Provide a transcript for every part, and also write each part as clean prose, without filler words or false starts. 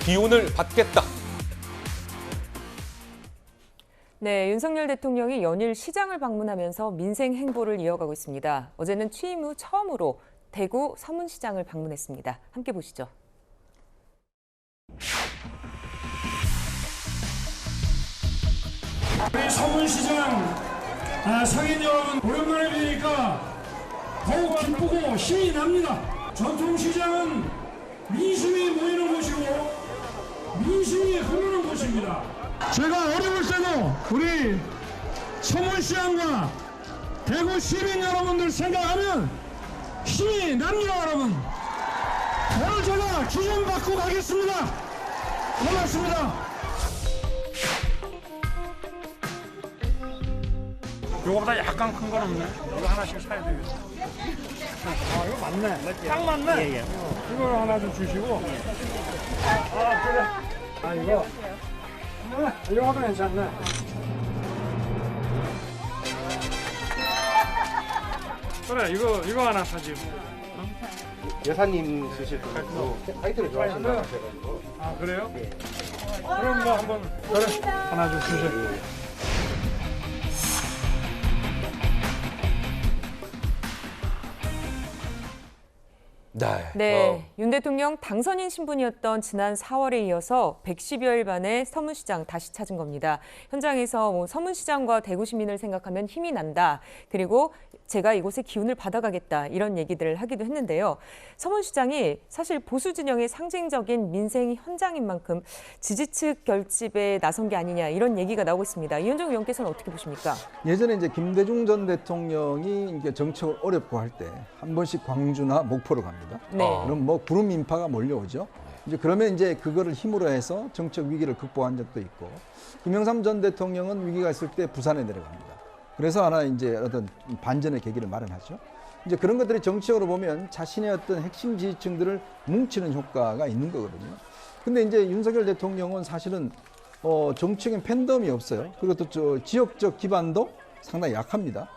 기운을 받겠다. 네, 윤석열 대통령이 연일 시장을 방문하면서 민생 행보를 이어가고 있습니다. 어제는 취임 후 처음으로 대구 서문시장을 방문했습니다. 함께 보시죠. 우리 서문시장 상인 여러분 오랜만에 뵈니까 더욱 기쁘고 힘이 납니다. 전통시장은 민심이 모이는 곳이고 민심이 흐르는 곳입니다. 제가 어려울 때도 우리 서문시장과 대구 시민 여러분들 생각하면 힘이 납니다. 여러분 오늘 제가 기준 받고 가겠습니다. 고맙습니다. 요거보다 약간 큰 건 없네. 이거 하나씩 사야 되겠어. 아, 이거 맞네. 딱 맞네. 예. 이걸 하나 좀 주시고. 아, 그래. 아, 이거. 이거도 괜찮네. 그래, 이거 하나 사지. 여사님 쓰실 거 타이틀을 좋아하신다고 하셔가지고. 아, 그래요? 예. 그럼 뭐 한번, 그래. 하나 좀 주세요. 네, 윤 대통령 당선인 신분이었던 지난 4월에 이어서 110여일 만에 서문시장 다시 찾은 겁니다. 현장에서 서문시장과 대구 시민을 생각하면 힘이 난다. 그리고 제가 이곳에 기운을 받아가겠다. 이런 얘기들을 하기도 했는데요. 서문시장이 사실 보수 진영의 상징적인 민생 현장인 만큼 지지층 결집에 나선 게 아니냐 이런 얘기가 나오고 있습니다. 이현정 의원께서는 어떻게 보십니까? 예전에 이제 김대중 전 대통령이 이게 정책을 어렵고 할 때 한 번씩 광주나 목포로 갑니다. 네. 그럼 뭐 구름 인파가 몰려오죠. 이제 그러면 이제 그거를 힘으로 해서 정책 위기를 극복한 적도 있고, 김영삼 전 대통령은 위기가 있을 때 부산에 내려갑니다. 그래서 하나 이제 어떤 반전의 계기를 마련하죠. 이제 그런 것들이 정치적으로 보면 자신의 어떤 핵심 지지층들을 뭉치는 효과가 있는 거거든요. 근데 이제 윤석열 대통령은 사실은 정치적인 팬덤이 없어요. 그리고 또 지역적 기반도 상당히 약합니다.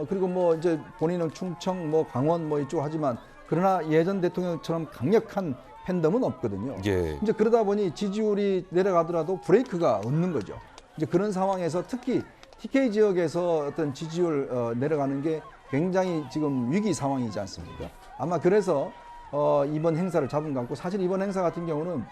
그리고 뭐 이제 본인은 충청, 뭐 강원 뭐 이쪽 하지만 그러나 예전 대통령처럼 강력한 팬덤은 없거든요. 예. 이제 그러다 보니 지지율이 내려가더라도 브레이크가 없는 거죠. 이제 그런 상황에서 특히 TK 지역에서 어떤 지지율 내려가는 게 굉장히 지금 위기 상황이지 않습니까? 아마 그래서 이번 행사를 잡은 것 같고, 사실 이번 행사 같은 경우는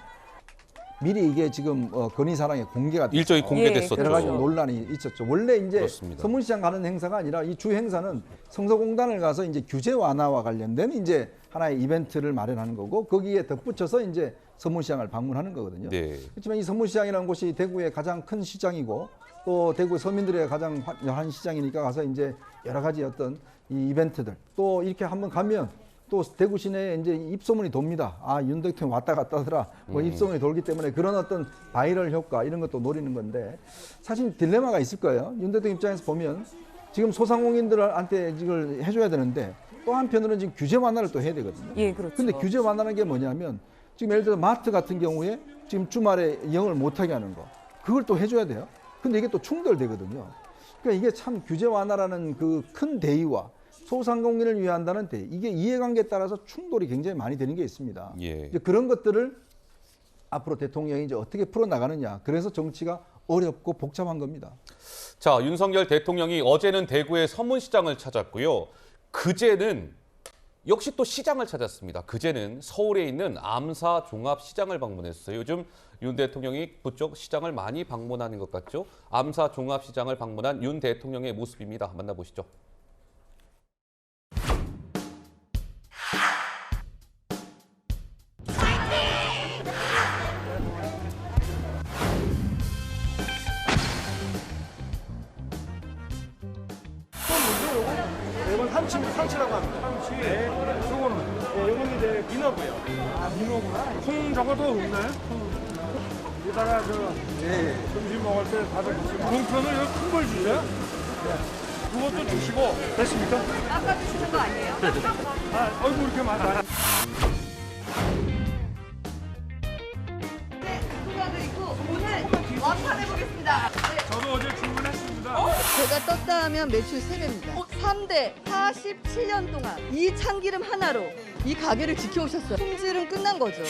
미리 이게 지금 건의사항에 공개가 됐죠. 일정이 공개됐었죠. 여러 가지 논란이 있었죠. 원래 이제 그렇습니다. 서문시장 가는 행사가 아니라 이 주 행사는 성서공단을 가서 이제 규제 완화와 관련된 이제 하나의 이벤트를 마련하는 거고, 거기에 덧붙여서 이제 서문시장을 방문하는 거거든요. 네. 그렇지만 이 서문시장이라는 곳이 대구의 가장 큰 시장이고 또 대구 서민들의 가장 화려한 시장이니까 가서 이제 여러 가지 어떤 이 이벤트들, 또 이렇게 한번 가면 또 대구 시내에 이제 입소문이 돕니다. 아, 윤 대통령 왔다 갔다 하더라. 뭐 입소문이 돌기 때문에 그런 어떤 바이럴 효과 이런 것도 노리는 건데, 사실 딜레마가 있을 거예요. 윤 대통령 입장에서 보면 지금 소상공인들한테 이걸 해줘야 되는데 또 한편으로는 지금 규제 완화를 또 해야 되거든요. 예, 그렇죠. 근데 규제 완화라는 게 뭐냐면 지금 예를 들어 마트 같은 경우에 지금 주말에 영업을 못하게 하는 거, 그걸 또 해줘야 돼요. 근데 이게 또 충돌되거든요. 그러니까 이게 참 규제 완화라는 그 큰 대의와 소상공인을 위한다는 데, 이게 이해관계에 따라서 충돌이 굉장히 많이 되는 게 있습니다. 예. 이제 그런 것들을 앞으로 대통령이 이제 어떻게 풀어나가느냐, 그래서 정치가 어렵고 복잡한 겁니다. 자, 윤석열 대통령이 어제는 대구의 서문시장을 찾았고요. 그제는 역시 또 시장을 찾았습니다. 그제는 서울에 있는 암사 종합시장을 방문했어요. 요즘 윤 대통령이 그쪽 시장을 많이 방문하는 것 같죠? 암사 종합시장을 방문한 윤 대통령의 모습입니다. 만나보시죠. 이건 삼치라고 합니다. 참치. 요거는? 이건 이제 민어고요. 아, 민어구나. 콩 저거도 없네. 이따가 점심 먹을 때 다들 동편을 여기 큰 걸 주세요. 그것도 주시고. 됐습니까? 아까 주시는 거 아니에요? 아, 어이구, 이렇게 많아. 네, 그거도 있고 오늘 완판해 보겠습니다. 저도 어제 주문했습니다. 제가 떴다 하면 매출 3배입니다. 3대 47년 동안 이 참기름 하나로 이 가게를 지켜오셨어요. 품질은 끝난 거죠.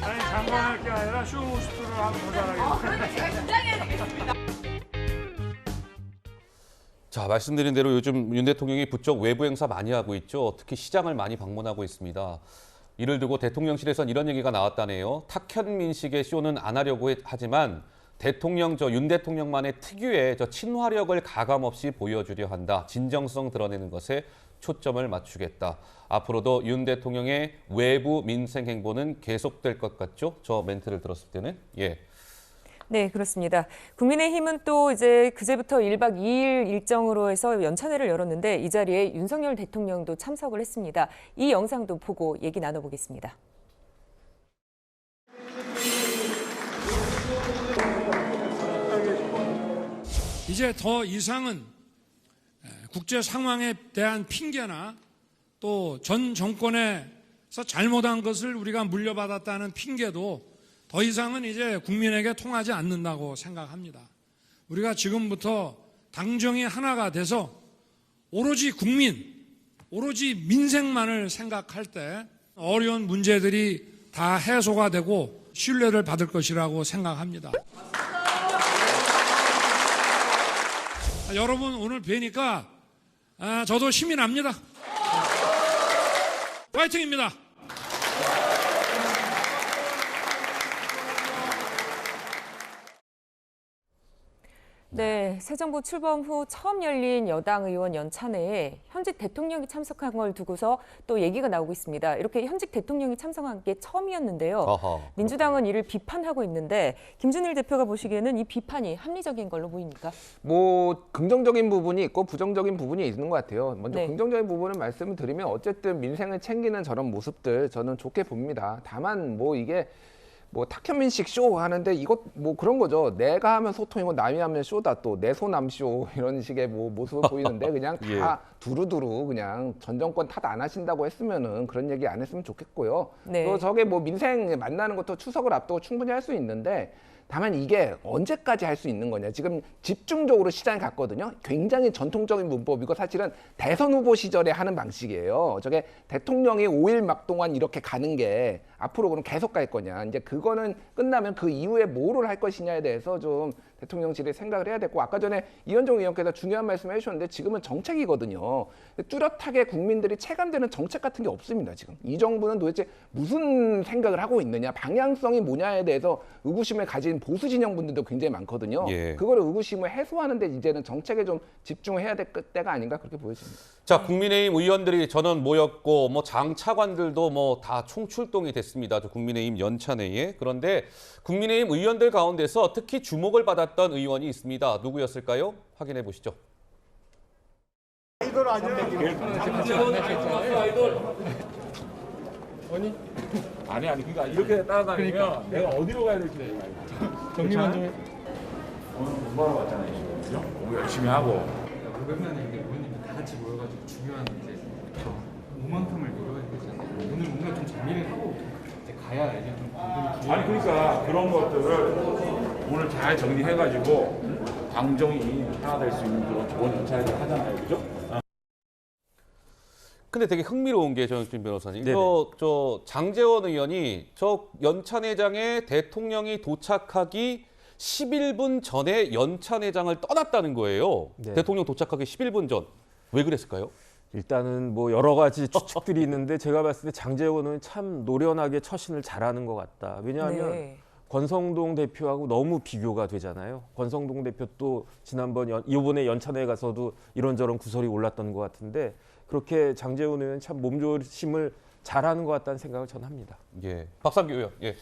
아니 장관할 게 아니라 쇼호스트를 하면 더 잘하겠네. 자, 말씀드린 대로 요즘 윤 대통령이 부쩍 외부 행사 많이 하고 있죠. 특히 시장을 많이 방문하고 있습니다. 이를 두고 대통령실에선 이런 얘기가 나왔다네요. 탁현민식의 쇼는 안 하려고 하지만 윤 대통령만의 특유의 친화력을 가감없이 보여주려 한다. 진정성 드러내는 것에 초점을 맞추겠다. 앞으로도 윤 대통령의 외부 민생 행보는 계속될 것 같죠? 저 멘트를 들었을 때는. 예. 네, 그렇습니다. 국민의힘은 또 이제 그제부터 1박 2일 일정으로 해서 연찬회를 열었는데 이 자리에 윤석열 대통령도 참석을 했습니다. 이 영상도 보고 얘기 나눠보겠습니다. 이제 더 이상은 국제 상황에 대한 핑계나 또 전 정권에서 잘못한 것을 우리가 물려받았다는 핑계도 더 이상은 이제 국민에게 통하지 않는다고 생각합니다. 우리가 지금부터 당정이 하나가 돼서 오로지 국민, 오로지 민생만을 생각할 때 어려운 문제들이 다 해소가 되고 신뢰를 받을 것이라고 생각합니다. 여러분 오늘 뵈니까 저도 힘이 납니다. 파이팅입니다. 네, 새 정부 출범 후 처음 열린 여당 의원 연찬회에 현직 대통령이 참석한 걸 두고서 또 얘기가 나오고 있습니다. 이렇게 현직 대통령이 참석한 게 처음이었는데요. 아하. 민주당은 이를 비판하고 있는데 김준일 대표가 보시기에는 이 비판이 합리적인 걸로 보입니까? 뭐 긍정적인 부분이 있고 부정적인 부분이 있는 것 같아요. 먼저 네. 긍정적인 부분을 말씀을 드리면 어쨌든 민생을 챙기는 저런 모습들 저는 좋게 봅니다. 다만 뭐 이게 뭐 탁현민식 쇼 하는데 이것 뭐 그런 거죠. 내가 하면 소통이고 남이 하면 쇼다 또 내소남 쇼 이런 식의 뭐 모습을 보이는데 그냥 다 두루두루 그냥 전 정권 탓 안 하신다고 했으면은 그런 얘기 안 했으면 좋겠고요. 네. 또 저게 뭐 민생 만나는 것도 추석을 앞두고 충분히 할 수 있는데 다만 이게 언제까지 할 수 있는 거냐. 지금 집중적으로 시장에 갔거든요. 굉장히 전통적인 문법이고 사실은 대선 후보 시절에 하는 방식이에요. 저게 대통령이 5일 막 동안 이렇게 가는 게 앞으로 그럼 계속 갈 거냐. 이제 그거는 끝나면 그 이후에 뭐를 할 것이냐에 대해서 좀 대통령실이 생각을 해야 됐고 아까 전에 이현종 의원께서 중요한 말씀을 해주셨는데 지금은 정책이거든요. 뚜렷하게 국민들이 체감되는 정책 같은 게 없습니다. 지금 이 정부는 도대체 무슨 생각을 하고 있느냐 방향성이 뭐냐에 대해서 의구심을 가진 보수 진영 분들도 굉장히 많거든요. 예. 그거를 의구심을 해소하는데 이제는 정책에 좀 집중해야 될 때가 아닌가 그렇게 보여집니다. 자, 국민의힘 의원들이 전원 모였고 장 차관들도 다 총출동이 됐습니다. 저 국민의힘 연찬회에. 그런데 국민의힘 의원들 가운데서 특히 주목을 받았던 의원이 있습니다. 누구였을까요? 확인해 보시죠. 아이돌 아니야? 아니 그러니까 이렇게 따라다니면 내가 어디로 가야 될지 내가 알죠. 정리만 좀 해. 오늘 공부하러 왔잖아요. 그죠? 공부 열심히 하고. 오랜만에 이제 의원님들 다 같이 모여가지고 중요한 이제 모먼텀을 노려야 되잖아요. 오늘 뭔가 좀 정리를 하고 이제 가야 이제 좀 분들이 아니 그러니까 그런 것들을 오늘 잘 정리해가지고 당정이 하나 될 수 있는 그런 좋은 연차를 하잖아요. 그죠? 근데 되게 흥미로운 게 정혁진 변호사님, 네네. 저 장제원 의원이 저 연찬회장에 대통령이 도착하기 11분 전에 연찬회장을 떠났다는 거예요. 네. 대통령 도착하기 11분 전. 왜 그랬을까요? 일단은 뭐 여러 가지 추측들이 있는데 제가 봤을 때 장제원은 참 노련하게 처신을 잘하는 것 같다. 왜냐하면 네. 권성동 대표하고 너무 비교가 되잖아요. 권성동 대표 또 지난번 이번에 연찬회에 가서도 이런저런 구설이 올랐던 것 같은데 그렇게 장제원 의원은 참 몸조심을 잘하는 것 같다는 생각을 저는 합니다. 예. 박상규 의원. 예.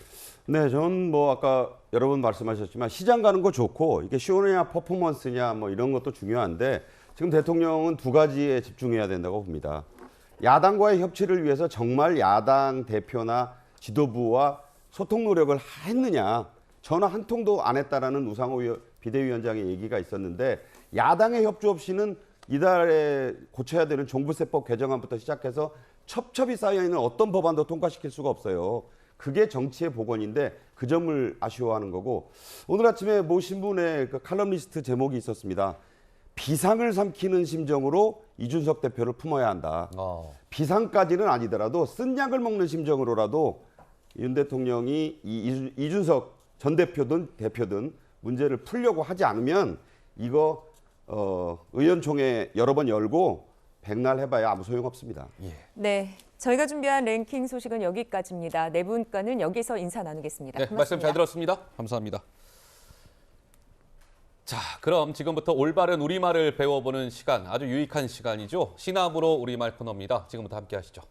네, 저는 뭐 아까 여러 분 말씀하셨지만 시장 가는 거 좋고 이게 쇼냐 퍼포먼스냐 뭐 이런 것도 중요한데 지금 대통령은 두 가지에 집중해야 된다고 봅니다. 야당과의 협치를 위해서 정말 야당 대표나 지도부와 소통 노력을 했느냐. 전화 한 통도 안 했다라는 우상호 비대위원장의 얘기가 있었는데 야당의 협조 없이는 이달에 고쳐야 되는 종부세법 개정안부터 시작해서 첩첩이 쌓여있는 어떤 법안도 통과시킬 수가 없어요. 그게 정치의 복원인데 그 점을 아쉬워하는 거고 오늘 아침에 모 신문에 그 칼럼니스트 제목이 있었습니다. 비상을 삼키는 심정으로 이준석 대표를 품어야 한다. 비상까지는 아니더라도 쓴 약을 먹는 심정으로라도 윤 대통령이 이준석 전 대표든 문제를 풀려고 하지 않으면 이거 의원총회 여러 번 열고 백날 해봐야 아무 소용없습니다. 네, 저희가 준비한 랭킹 소식은 여기까지입니다. 네 분과는 여기서 인사 나누겠습니다. 네, 말씀 잘 들었습니다. 감사합니다. 자, 그럼 지금부터 올바른 우리말을 배워보는 시간, 아주 유익한 시간이죠. 시나무로 우리말 코너입니다. 지금부터 함께 하시죠.